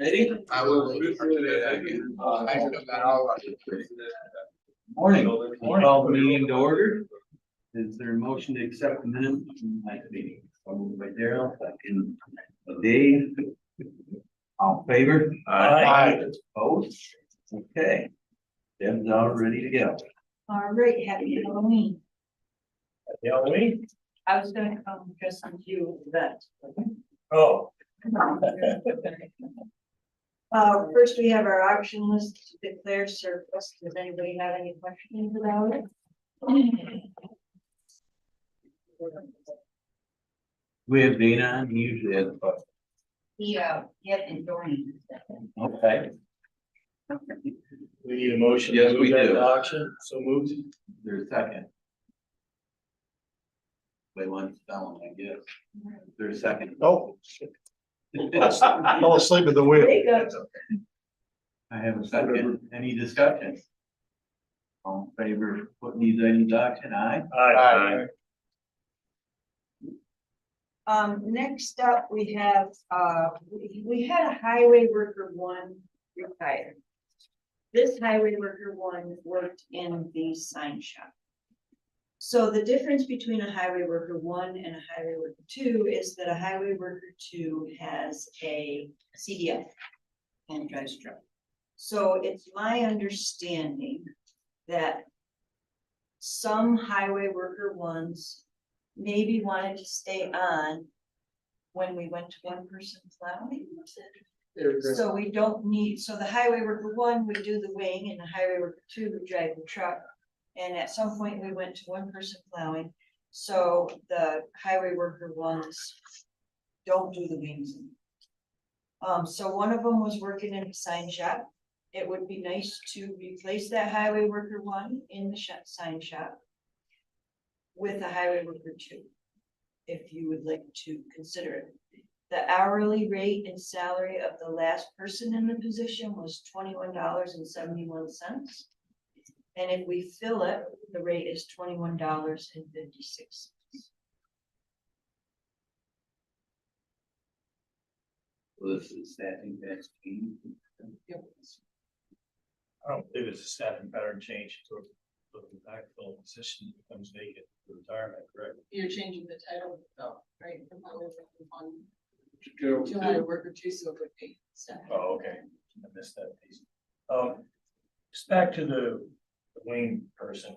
Ready? I will. Morning. Call the meeting to order. Is there a motion to accept the minutes from tonight's meeting? So moved by Daryl, second by Dave. All in favor? Aye. Opposed? Okay. Deb's all ready to go. All right, happy Halloween. Halloween? I was gonna come dress as you, but. Oh. First we have our auction list to declare surplus. Does anybody have any questions about it? We have Dana on, he usually has, but, Yeah, and Doreen. okay. We need a motion. to Yes, move we that do. to Auction, so moved. There's a second. Wait, one spelling, I guess. There's a second. Oh. Fell asleep at the wheel. There you go. I have a second. Any discussion? All in favor of putting these items to auction, aye? Aye. Next up, we have, we had a highway worker one retired. This highway worker one worked in the sign shop. So the difference between a highway worker one and a highway worker two is that a highway worker two has a CDL and drives a truck. So it's my understanding that some highway worker ones maybe wanted to stay on when we went to one person plowing. So we don't need, so the highway worker one would do the wing and the highway worker two would drive the truck. And at some point we went to one person plowing, so the highway worker ones don't do the wings. So one of them was working in a sign shop. It would be nice to replace that highway worker one in the sign shop with a highway worker two, if you would like to consider it. The hourly rate and salary of the last person in the position was $21.71. And if we fill it, the rate is $21.56. Well, this is staffing that's key. I don't believe it's a staffing pattern change to the backfill position becomes vacant for retirement, correct? You're changing the title, though, right? From highway worker one Go to highway worker two, so it would be staff. Oh, okay, I missed that piece. Just back to the wing person.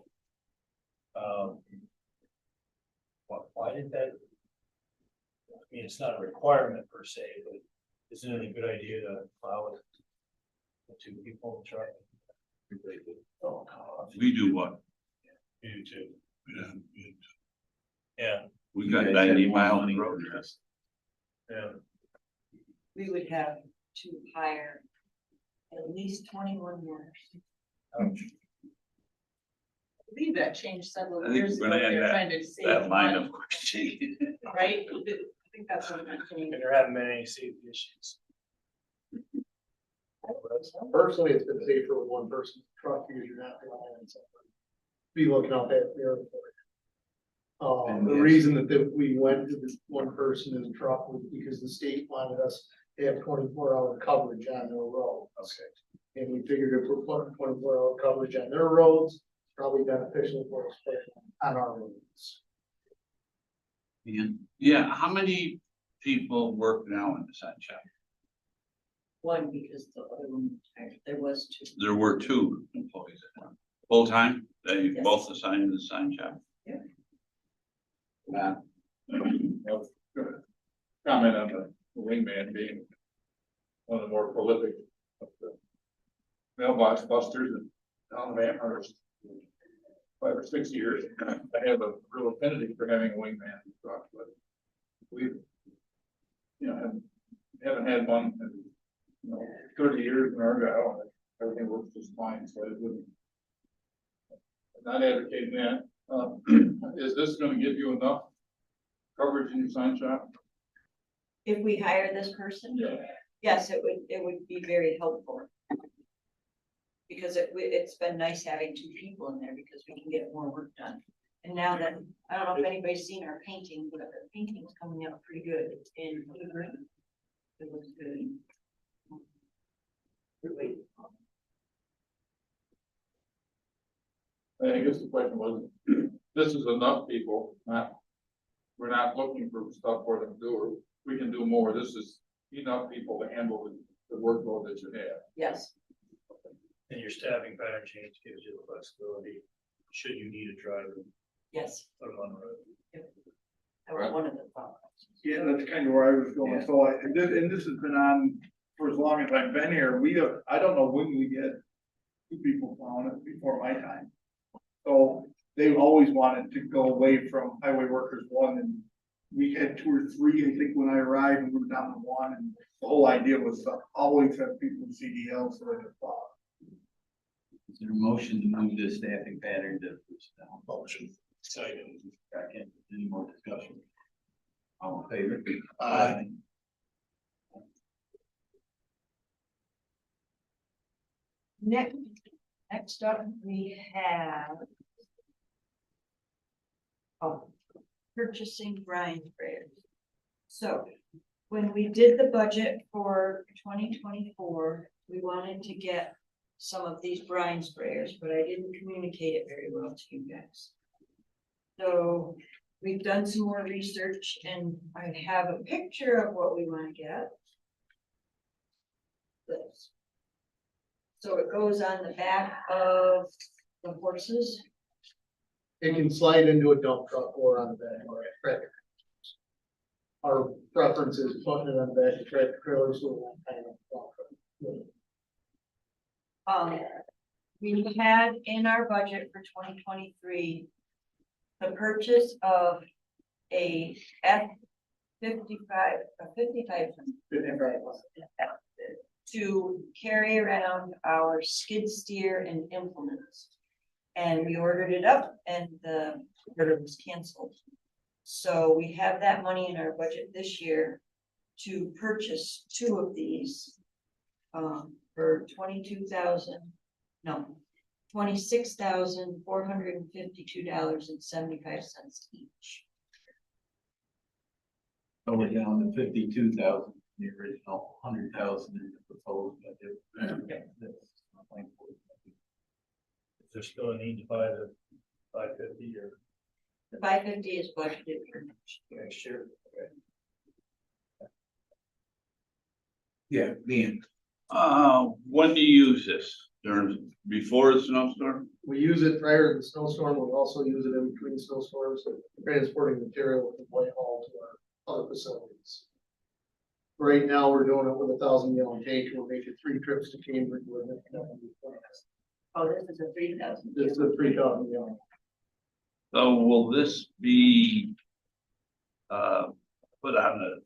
Why did that? I mean, it's not a requirement per se, but isn't it a good idea to plow with the two people in the truck? Oh, God. We do what? You do too. Yeah, Yeah, we got You guys 90 have more miles money of road. than us. yeah. We would have to hire at least 21 workers. I believe that changed several I think years we're ago. gonna They're end trying to save That line money, of questioning. right? I think that's what I'm mentioning. And there haven't been any safety issues. Personally, it's been safer with one person truck because you're not relying on somebody. Be looking out there for you. The reason that we went to this one person in the truck was because the state wanted us to have 24-hour coverage on their road. Okay. And we figured if we're putting 24-hour coverage on their roads, probably beneficial for us on our roads. Yeah, how many people work now in the sign shop? One, because the other one, there was two. There were 2 employees at one. Full time, they Yes. both assigned to the sign shop. Matt, Comment on the wingman being one of the more prolific of the mailbox busters in town of Amherst. 5 or 6 years, I have a real affinity for having a wingman truck, but we, haven't had one in, 30 years in Argyle. Everything works just fine, so I wouldn't. I'm not advocating that. Is this gonna give you enough coverage in your sign shop? If we hire this person, yes, it would be very helpful. Because it's been nice having 2 people in there because we can get more work done. And now that, I don't know if anybody's seen our painting, but the painting's coming out pretty good in green. It looks good. I guess the question was, this is enough people, not, we're not looking for stuff for them to do, or we can do more. This is enough people to handle the workload that you have. Yes, And your staffing pattern change gives you the flexibility, should you need a driver, yes, put them on the road. that was one of the thoughts. Yeah, that's kind of where I was going, so and this has been on for as long as I've been here, I don't know when we get two people plowing it before my time. So they've always wanted to go away from highway workers one, and we had two or three, I think, when I arrived, and we were down to one, and the whole idea was to always have people in CDL so they could plow. Is there a motion to move the staffing pattern to personnel? Motion. Second. Second, any more discussion? All in favor? Aye. Next up, we have purchasing brine sprayers. So when we did the budget for 2024, we wanted to get some of these brine sprayers, but I didn't communicate it very well to you guys. So we've done some more research, and I have a picture of what we want to get. This. So it goes on the back of the horses. It can slide into a dump truck or on the back of a tractor. Our preference is putting it on the back of tractor trailers, so we're not kind of dump truck. We had in our budget for 2023, the purchase of a F-55 to carry around our skid steer and implements. And we ordered it up, and the order was canceled. So we have that money in our budget this year to purchase two of these for $26,452.75 each. So we're down to 52,000, the original 100,000 in the proposed budget. Is there still a need to buy the 550 or The 550 is budgeted for next year? Okay. Yeah, Ian. When do you use this? Before the snowstorm? We use it prior to the snowstorm, we also use it in between snowstorms, transporting material from Whitehall to our other facilities. Right now, we're doing it with a 1,000-gallon tank, we're making 3 trips to Cambridge with it. Oh, this is a 3,000. This is a 3,000-gallon. So will this be, put on the,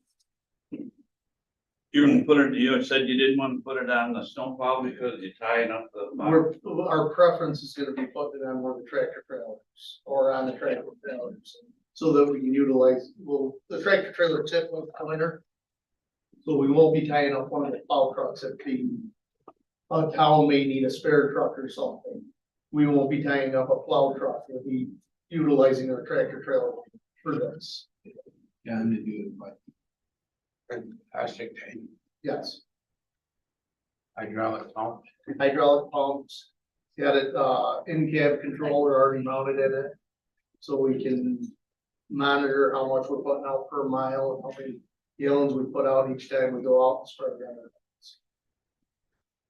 you're gonna put it, you said you didn't want to put it on the snowplow because you're tying up the. Our preference is gonna be putting it on one of the tractor trailers or on the tractor trailers. So that we can utilize, well, the tractor trailer tip with the winter. So we won't be tying up one of the plow trucks if a town may need a spare truck or something. We won't be tying up a plow truck, we'll be utilizing our tractor trailer for this. Yeah, I'm gonna do it, but Plastic tank, Yes, hydraulic pump. hydraulic pumps, got it, in-cab controller already mounted in it. So we can monitor how much we're putting out per mile and how many gallons we put out each time we go out and spread around.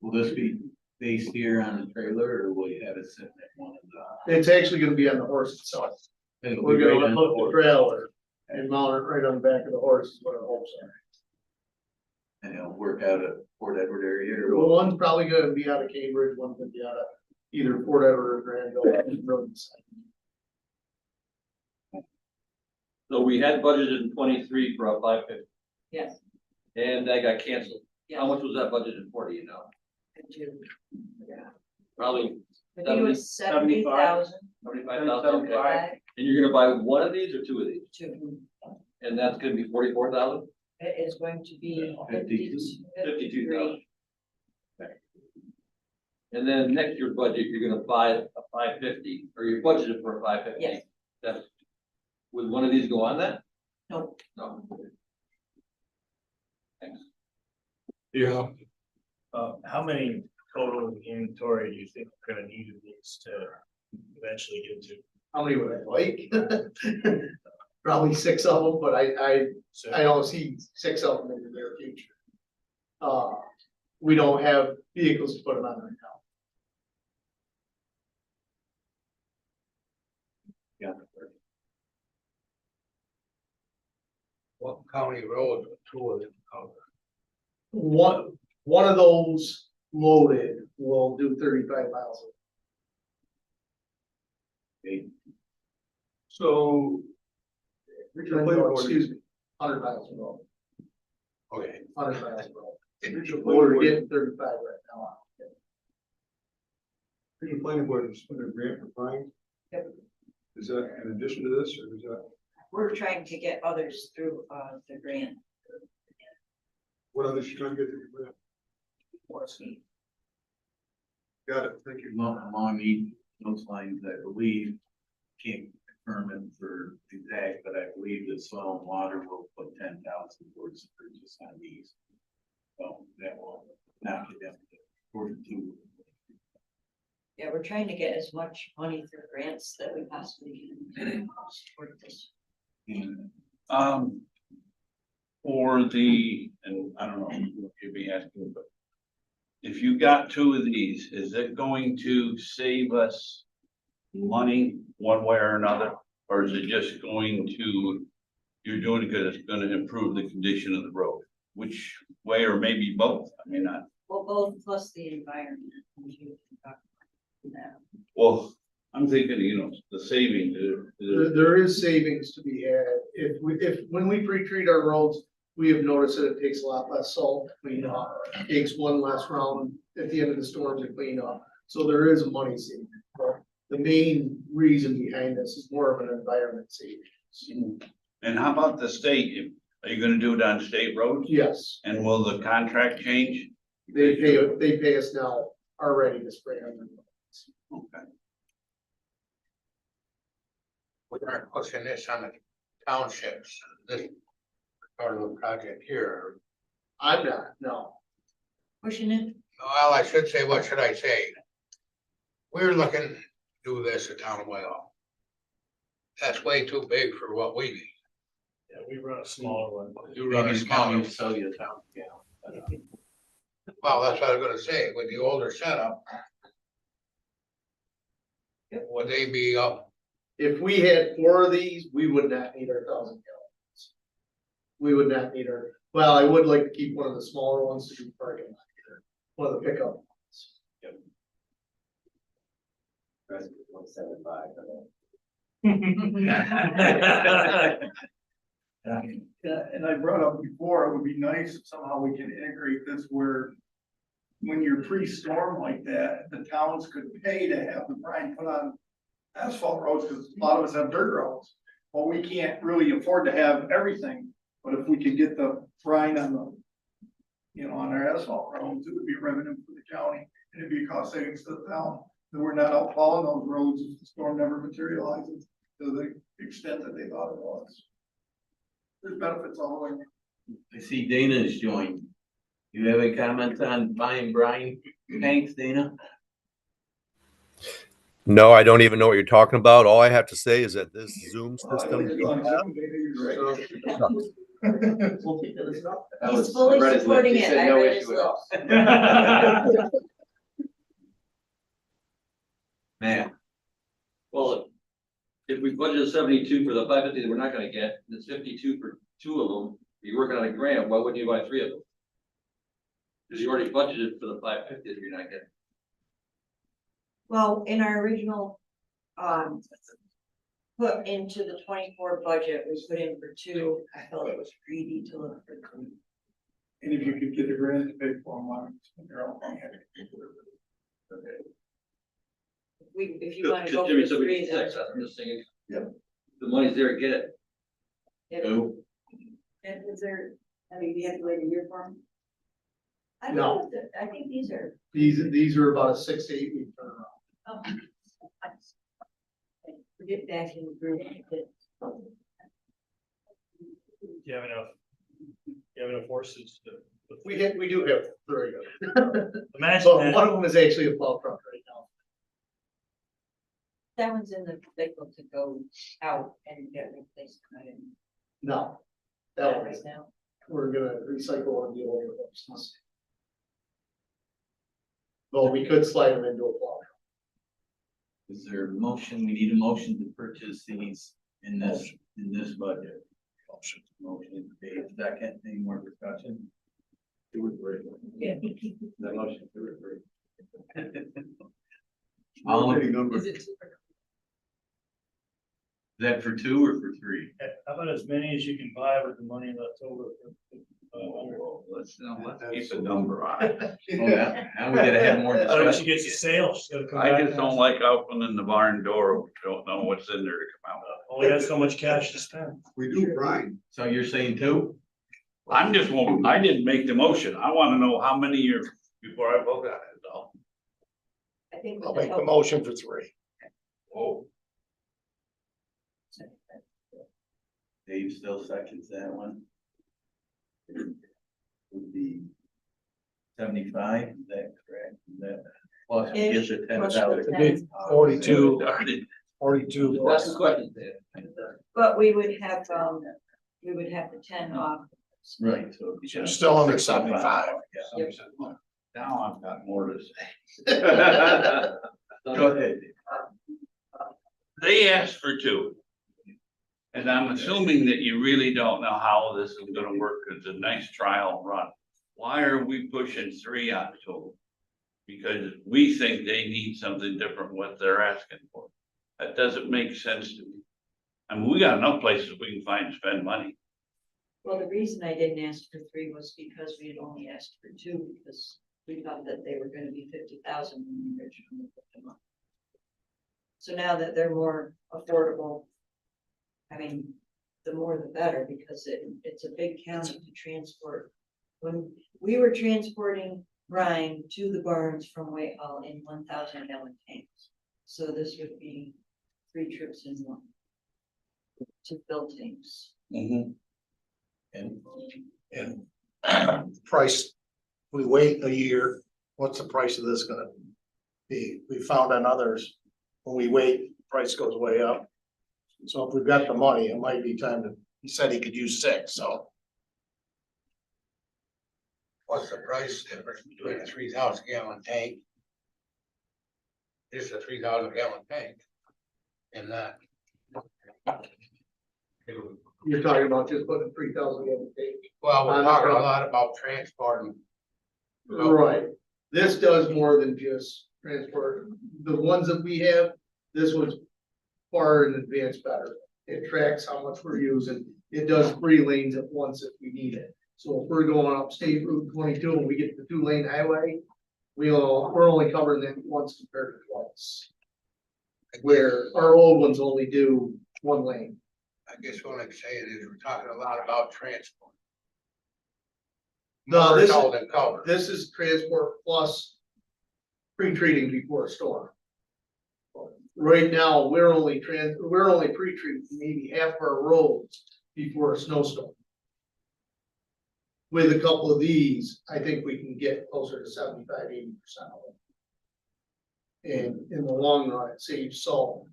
will this be based here on the trailer, or will you have it sitting at one of the? It's actually gonna be on the horse itself. It'll We're be gonna right on the unhook the board, trailer and mount it right on the back of the horse is what our hopes are. and it'll work out at Fort Edward area, or? Well, one's probably gonna be out of Cambridge, one's gonna be out of either Fort Edward or Granville. So we had budgeted in 23 for a 550, Yes. and that got canceled. Yes. How much was that budgeted for, do you know? I do. Yeah. Probably I think it was 70,000. 75,000, okay. And you're gonna buy one of these or two of these? Two. And that's gonna be 44,000? It is going to be 52,000. And then next year's budget, you're gonna buy a 550, or you're budgeted for a 550. Yes. That's, would one of these go on that? No. No. Thanks. Yeah. How many total inventory do you think we're gonna need of these to eventually get to? How many would I like? Probably 6 of them, but I So, don't see 6 of them in the near future. We don't have vehicles to put them on right now. What county roads, 2 of them cover? One of those loaded will do 35 miles. So. Excuse me, 100 miles a road, Okay. 100 miles a road. We're getting 35 right now. The planning board is putting a grant for Brian? Yep. Is that in addition to this, or is that, We're trying to get others through, the grant. what others you trying to get? Grant? Got it, thank you. Along those lines, I believe, can't confirm it for exact, but I believe that soil and water will put 10,000 towards the purchase on these. So that will knock it down to 42. Yeah, we're trying to get as much money through grants that we possibly can. Support this. For the, and I don't know what you'd be asking, but if you got 2 of these, is it going to save us money one way or another? Or is it just going to, you're doing it because it's gonna improve the condition of the road? Which way, or maybe both? I mean, Well, both plus the environment. we can talk about that. well, I'm thinking, the savings. There is savings to be had. When we pre-treat our roads, we have noticed that it takes a lot less salt to clean up. It takes one less round at the end of the storm to clean up. So there is a money saving. But the main reason behind this is more of an environment savings. And how about the state? Are you gonna do it on state roads? Yes, And will the contract change? they pay us now already to spray on them. Okay. We aren't pushing this on the townships, this part of the project here. I'm not, no. Pushing it. Well, I should say, what should I say? We're looking to do this at Town of Well. That's way too big for what we need. yeah, we run a smaller one. You run a Maybe smaller, county sell you a town, yeah. well, that's what I was gonna say, with the older setup. Would they be up? If we had 4 of these, we would not need our 1,000 gallons. We would not need well, I would like to keep one of the smaller ones to do parking lot here, one of the pickup ones. Rest is 175. Yeah, and I brought up before, it would be nice if somehow we can integrate this where. When you're pre-storm like that, the towns could pay to have the brine put on asphalt roads, because a lot of us have dirt roads. Well, we can't really afford to have everything, but if we could get the brine on on our asphalt roads, it would be revenue for the county, and it'd be a cost savings to the town. That we're not out plowing those roads if the storm never materializes to the extent that they thought it was. There's benefits all the way. I see Dana's joined. You have any comments on buying brine tanks, Dana? No, I don't even know what you're talking about. All I have to say is that this Zoom system. We'll take that as enough. He's fully supporting it. I read his lips. Man, Well, if we budgeted 72 for the 550 that we're not gonna get, and it's 52 for 2 of them, you're working on a grant, why wouldn't you buy 3 of them? Because you already budgeted for the 550 that you're not getting. Well, in our original, put into the 24 budget, we put in for 2. I felt it was greedy to look for 3. And if you could get a grant to pay for them, you're all. If you wanna Just go give me for 3, 76, then. I'm just saying. Yep. The money's there, get it. oh, And is there, I mean, you have to wait a year for them? I don't No. know, I think these are. These are about a 6 to 8 week turnaround. Oh. We get back in the group. Do you have enough horses to put We do have very good. Imagine So that. one of them is actually a plow truck right now. That one's in the vehicle to go out and get replaced. Right No. That one right is, now. we're gonna recycle on the older ones. Well, we could slide them into a plow. Is there a motion? We need a motion to purchase these in this budget. Motion, Dave, second, any more discussion? Two or three. Yeah. That motion, two or three. All in- Any number. Is it cheaper? Is that for 2 or for 3? How about as many as you can buy with the money left over? Let's keep a number on it. Oh, yeah, now we gotta have more I don't know, discussion. she gets a sale, she's gotta come back. I just and don't ask. like opening the barn door, don't know what's in there to come out. Only got so much cash to spend. We do grind. So you're saying 2? I'm just, I didn't make the motion, I wanna know how many you're, before I vote on it, though. I think. I'll with the make the help- motion for 3. Oh, Dave still seconds that one. Would be 75, is that correct? Is that plus we get the 10,000? 42. 42. That's the question, Dan. But we would have the 10 off. Right, so. You're still under 75. Yeah. now I've got more to say. Go ahead. They asked for 2. And I'm assuming that you really don't know how this is gonna work, it's a nice trial run. Why are we pushing 3 on 2? Because we think they need something different what they're asking for. That doesn't make sense to me. I mean, we got enough places we can find to spend money. Well, the reason I didn't ask for 3 was because we had only asked for 2, because we thought that they were gonna be 50,000 when we originally put them up. So now that they're more affordable, I mean, the more the better, because it's a big county to transport. When we were transporting brine to the barns from Whitehall in 1,000-gallon tanks. So this would be 3 trips in one to fill tanks. And And price, we wait a year, what's the price of this gonna be? We found on others, when we wait, price goes way up. So if we've got the money, it might be time to, he said he could use 6, so. What's the price difference between a 3,000 gallon tank? Just a 3,000 gallon tank. And that. You're talking about just putting 3,000 in the tank. Well, we're talking a lot about transporting. Right, this does more than just transport, the ones that we have, this one's far in advance better. It tracks how much we're using, it does 3 lanes at once if we need it. So if we're going up State Route 22 and we get the 2-lane highway, we're only covering that once compared to twice. Where our old ones only do 1 lane. I guess what I'm saying is we're talking a lot about transport. No, More this so is, than cover. this is transport plus pre-treating before a storm. Right now, we're only pre-treating maybe half our roads before a snowstorm. With a couple of these, I think we can get closer to 75-80% of it. And in the long run, it saves salt.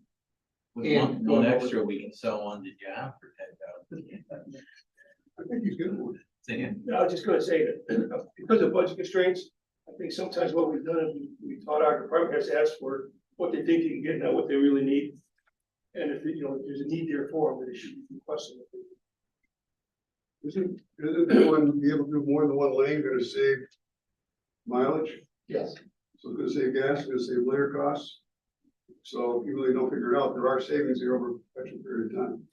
with one extra, we can sell one to John for 10,000. I think he's good with it. Saying, I was just gonna say that, because of budget constraints, I think sometimes what we've done is we taught our department heads to ask for what they think they can get, not what they really need. And if, you know, if there's a need there for them, then they should be requesting it. Isn't one be able to do more than 1 lane gonna save mileage? Yes. So it's gonna save gas, it's gonna save layer costs. So if you really don't figure it out, there are savings here over a special period of time.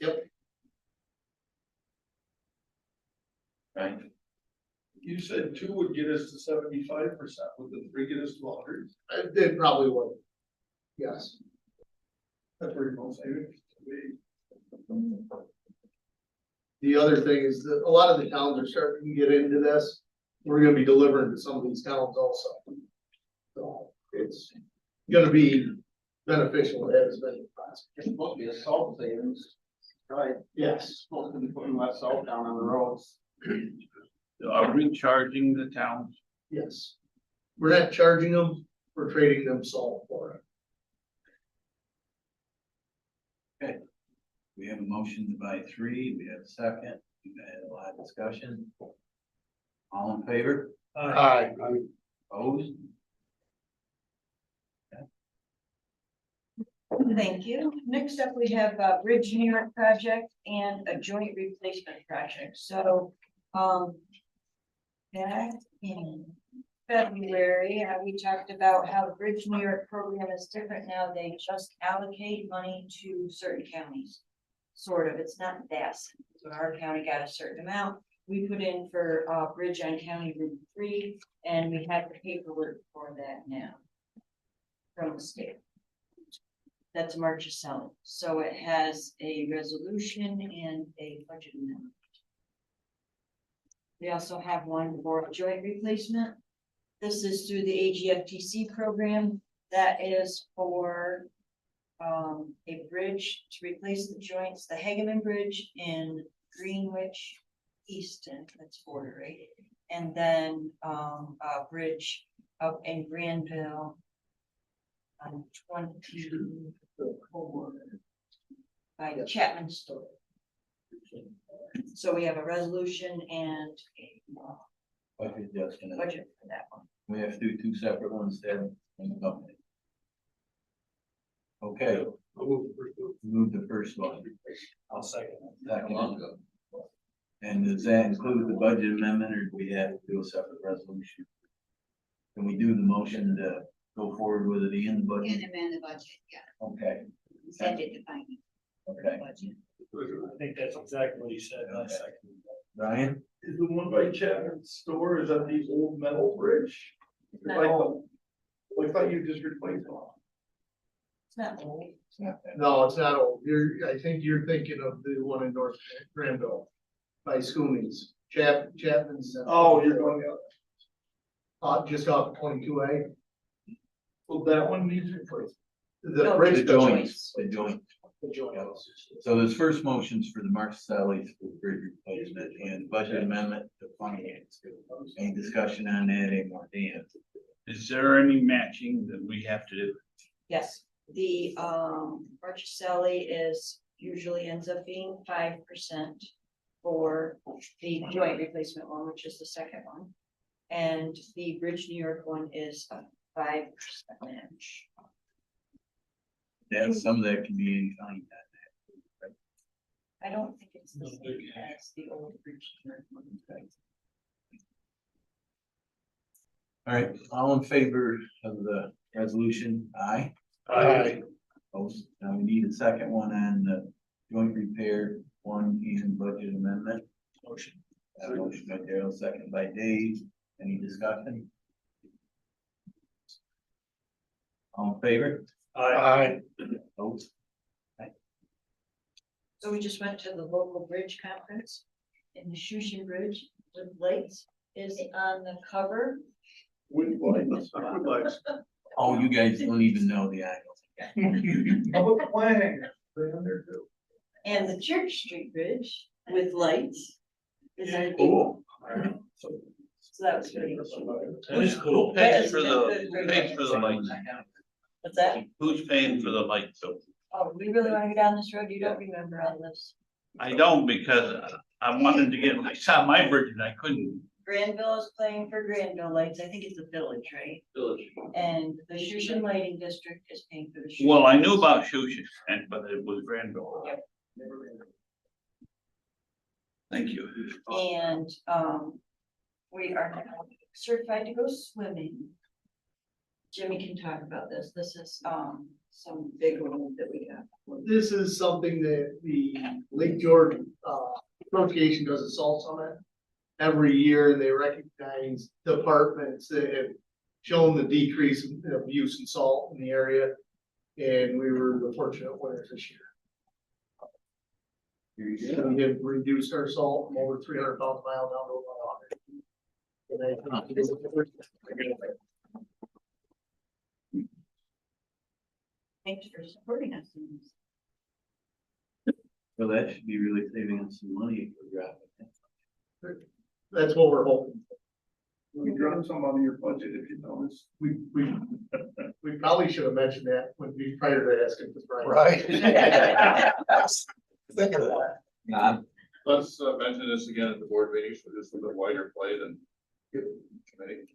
right? You said 2 would get us to 75%, would the 3 get us to 100? It probably would. Yes. That's pretty close, maybe. The other thing is that a lot of the towns are starting to get into this. We're gonna be delivering to some of these towns also. So it's gonna be beneficial as many as possible. It's supposed to be a salt savings, right? Yes. Supposed to be putting less salt down on the roads. Are we charging the towns? Yes. We're not charging them, we're trading them salt for it. We have a motion to buy three, we have a second, we've had a lot of discussion. All in favor? Aye. Opposed? Thank you. Next up, we have a Bridge New York project and a joint replacement project. So, back in February, we talked about how the Bridge New York program is different now. They just allocate money to certain counties. Sort of, it's not that, so our county got a certain amount. We put in for, Bridge on County Route 3, and we have the paperwork for that now. From the state. That's Marchicelli, so it has a resolution and a budget amendment. We also have one for a joint replacement. This is through the AGFTC program. That is for a bridge to replace the joints, the Hageman Bridge in Greenwich, Easton, that's border, right? And then a bridge up in Granville on 24 by Chapman Store. So we have a resolution and a Budget adjustment. budget for that one. We have to do two separate ones there in the company. Okay, move the first one. I'll second Second. And does that include the budget amendment, or do we have to do a separate resolution? Can we do the motion to go forward with it in the budget? And amend the budget, yeah. Okay, Send it to finance. okay. it. I think that's exactly what he said. I'll second that. Ryan? Is the one by Chapman Store, is that the old metal bridge? No. I thought you just replaced it. It's not old. It's not that. No, it's not old. I think you're thinking of the one in North Granville by Schooney's. Chapman's. Oh, you're going out. Just off 22A. Well, that one needs replaced. The No, bridge. The joints, the joint. The joint. So there's first motions for the Marchicelli's for the bridge replacement and budget amendment to finance. Any discussion on that anymore, Dan? Is there any matching that we have to do? Yes, the Marchicelli is usually ends up being 5% for the joint replacement one, which is the second one. And the Bridge New York one is a 5% match. Yeah, some of that can be in kind. I don't think it's the same as the old Bridge New York one. All right, all in favor of the resolution, aye? Aye. Opposed? Now we need a second one on the joint repair one and budget amendment. Motion. Motion by Darrell, second by Dave. Any discussion? All in favor? Aye. Opposed? So we just went to the local bridge conference and the Shushan Bridge with lights is on the cover. With lights, with lights. Oh, you guys don't even know the angle. How about flag? They're on there too. And the Church Street Bridge with lights is on. Cool. So that was pretty cool. That is cool. Who pays for the lights? What's that? Who's paying for the lights? So Oh, we really want to go down this road? You don't remember all this. I don't, because I wanted to get, I saw my bridge and I couldn't. Granville is playing for Granville lights. I think it's the village, right? Village. And the Shushan Lighting District is paying for the. Shushan. Well, I knew about Shushan, but it was Granville. Yep. Thank you. And, we are now certified to go swimming. Jimmy can talk about this. This is, some big one that we got. This is something that the Lake George Association does a salt summit every year, and they recognize departments that have shown the decrease of use in salt in the area. And we were the fortunate winners this year. We have reduced our salt from over 300,000 miles down to about 100. Thanks for supporting us in this. So that should be really saving us some money if we're dropping. That's what we're hoping. We dropped some out of your budget if you notice. We probably should have mentioned that when we prior to asking for Brian. Right. Think of that. Let's mention this again at the board meeting, so just a little wider play than committee.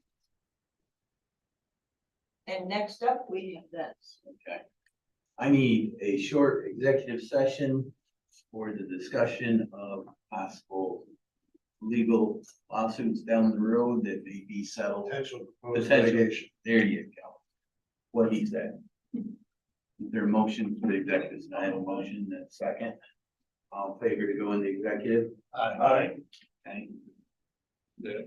And next up, we have this. Okay. I need a short executive session for the discussion of possible legal lawsuits down the road that may be settled. Potential. Potential. There you go. What he said. Is there a motion for the executive? I have a motion, that second. All in favor to go into executive? Aye. Okay. Yeah.